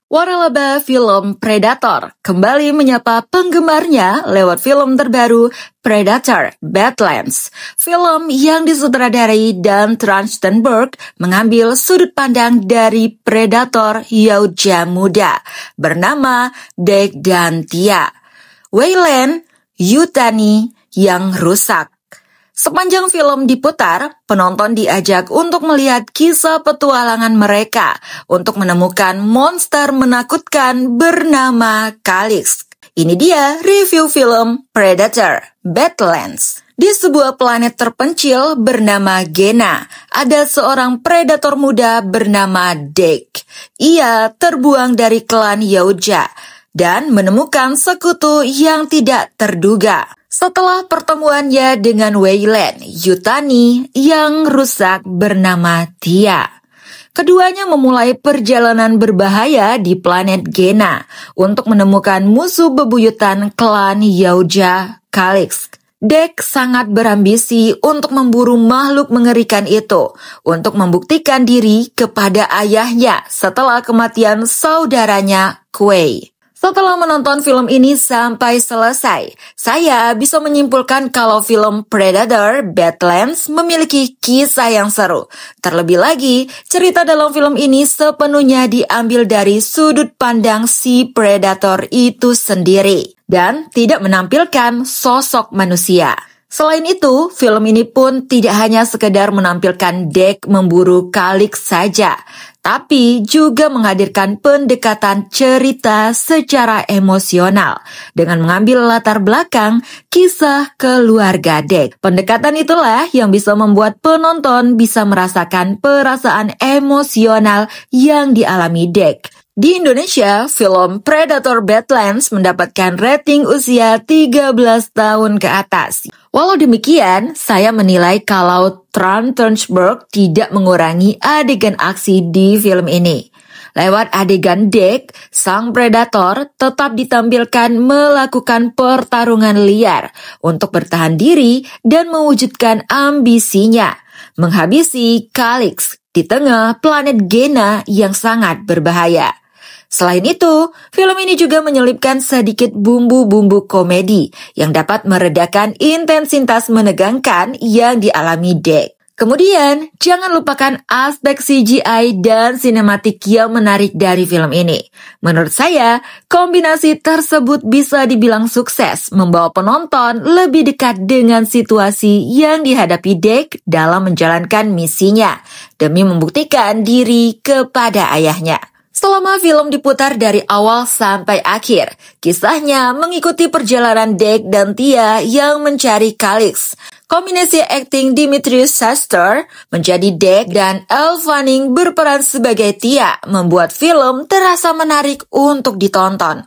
Waralaba film Predator kembali menyapa penggemarnya lewat film terbaru Predator Badlands. Film yang disutradarai Dan Trachtenberg mengambil sudut pandang dari predator Yautja muda bernama Deke dan Tia, Weyland Yutani yang rusak. Sepanjang film diputar, penonton diajak untuk melihat kisah petualangan mereka untuk menemukan monster menakutkan bernama Calyx. Ini dia review film Predator Badlands. Di sebuah planet terpencil bernama Gena, ada seorang predator muda bernama Deke. Ia terbuang dari klan Yautja dan menemukan sekutu yang tidak terduga. Setelah pertemuannya dengan Weyland Yutani yang rusak bernama Tia, keduanya memulai perjalanan berbahaya di planet Gena untuk menemukan musuh bebuyutan klan Yautja, Calyx. Deke sangat berambisi untuk memburu makhluk mengerikan itu untuk membuktikan diri kepada ayahnya setelah kematian saudaranya Quay. Setelah menonton film ini sampai selesai, saya bisa menyimpulkan kalau film Predator Badlands memiliki kisah yang seru. Terlebih lagi, cerita dalam film ini sepenuhnya diambil dari sudut pandang si predator itu sendiri dan tidak menampilkan sosok manusia. Selain itu, film ini pun tidak hanya sekedar menampilkan Deke memburu Calyx saja, tapi juga menghadirkan pendekatan cerita secara emosional dengan mengambil latar belakang kisah keluarga Deke. Pendekatan itulah yang bisa membuat penonton bisa merasakan perasaan emosional yang dialami Deke. Di Indonesia, film Predator Badlands mendapatkan rating usia 13 tahun ke atas. Walau demikian, saya menilai kalau Trachtenberg tidak mengurangi adegan aksi di film ini. Lewat adegan Deke, sang predator tetap ditampilkan melakukan pertarungan liar untuk bertahan diri dan mewujudkan ambisinya, menghabisi Calyx di tengah planet Gena yang sangat berbahaya. Selain itu, film ini juga menyelipkan sedikit bumbu-bumbu komedi yang dapat meredakan intensitas menegangkan yang dialami Deke. Kemudian, jangan lupakan aspek CGI dan sinematik yang menarik dari film ini. Menurut saya, kombinasi tersebut bisa dibilang sukses membawa penonton lebih dekat dengan situasi yang dihadapi Deke dalam menjalankan misinya demi membuktikan diri kepada ayahnya. Selama film diputar dari awal sampai akhir, kisahnya mengikuti perjalanan Deke dan Tia yang mencari Calyx. Kombinasi akting Dimitrios Schuster menjadi Deke dan Elle Fanning berperan sebagai Tia membuat film terasa menarik untuk ditonton.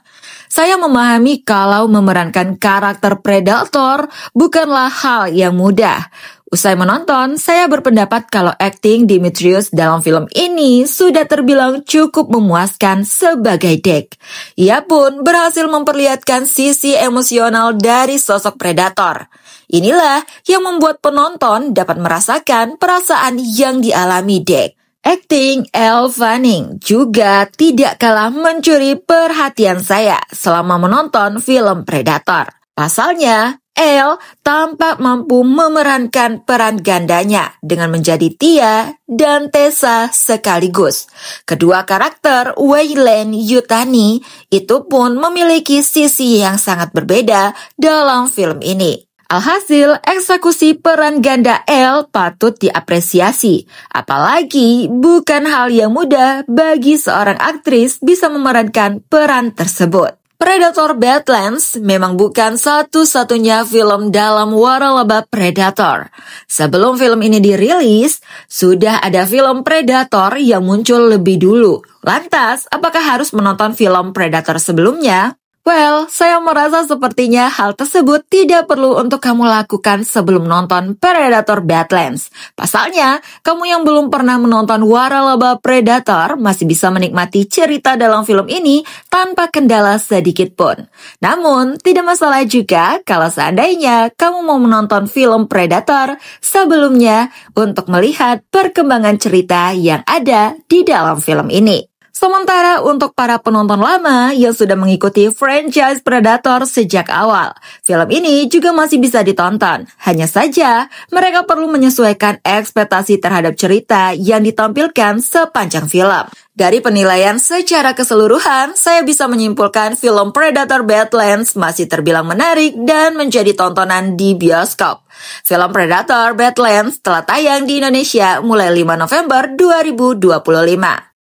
Saya memahami kalau memerankan karakter predator bukanlah hal yang mudah. Usai menonton, saya berpendapat kalau akting Dimitrios dalam film ini sudah terbilang cukup memuaskan sebagai Deke. Ia pun berhasil memperlihatkan sisi emosional dari sosok predator. Inilah yang membuat penonton dapat merasakan perasaan yang dialami Deke. Akting Elle Fanning juga tidak kalah mencuri perhatian saya selama menonton film Predator. Pasalnya, Elle tampak mampu memerankan peran gandanya dengan menjadi Tia dan Tessa sekaligus. Kedua karakter Weyland Yutani itu pun memiliki sisi yang sangat berbeda dalam film ini. Alhasil, eksekusi peran ganda Elle patut diapresiasi. Apalagi bukan hal yang mudah bagi seorang aktris bisa memerankan peran tersebut. Predator Badlands memang bukan satu-satunya film dalam waralaba Predator. Sebelum film ini dirilis, sudah ada film Predator yang muncul lebih dulu. Lantas, apakah harus menonton film Predator sebelumnya? Well, saya merasa sepertinya hal tersebut tidak perlu untuk kamu lakukan sebelum nonton Predator Badlands. Pasalnya, kamu yang belum pernah menonton waralaba Predator masih bisa menikmati cerita dalam film ini tanpa kendala sedikit pun. Namun, tidak masalah juga kalau seandainya kamu mau menonton film Predator sebelumnya untuk melihat perkembangan cerita yang ada di dalam film ini. Sementara untuk para penonton lama yang sudah mengikuti franchise Predator sejak awal, film ini juga masih bisa ditonton. Hanya saja, mereka perlu menyesuaikan ekspektasi terhadap cerita yang ditampilkan sepanjang film. Dari penilaian secara keseluruhan, saya bisa menyimpulkan film Predator Badlands masih terbilang menarik dan menjadi tontonan di bioskop. Film Predator Badlands telah tayang di Indonesia mulai 5 November 2025.